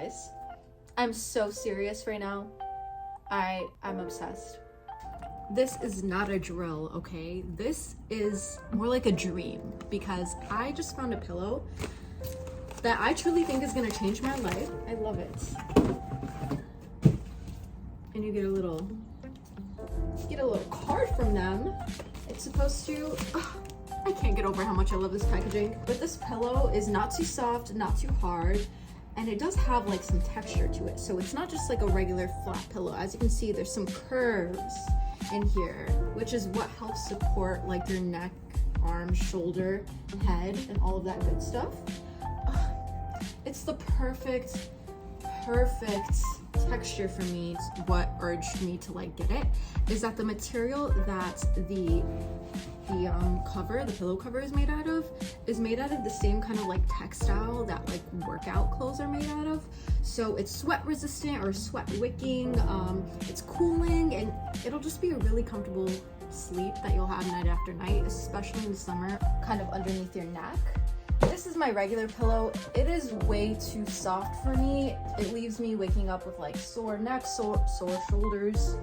Guys, I'm so serious right now. I'm obsessed. This is not a drill, okay? This is more like a dream because I just found a pillow that I truly think is gonna change my life. I love it. And you get a little card from them. It's supposed to, I can't get over how much I love this packaging. But this pillow is not too soft, not too hard, and it does have like some texture to it. So it's not just like a regular flat pillow. As you can see, there's some curves in here, which is what helps support like your neck, arm, shoulder, head, and all of that good stuff. It's the perfect texture for me. What urged me to like get it is that the material that the pillow cover is made out of the same kind of like textile that like workout clothes are made out of. So it's sweat resistant or sweat wicking, it's cooling, and it'll just be a really comfortable sleep that you'll have night after night, especially in the summer, kind of underneath your neck. This is my regular pillow. It is way too soft for me. It leaves me waking up with like sore neck, sore shoulders.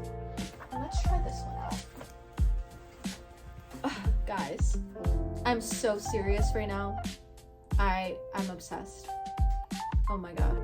Let's try this one out. Guys, I'm so serious right now. I'm obsessed. Oh my God.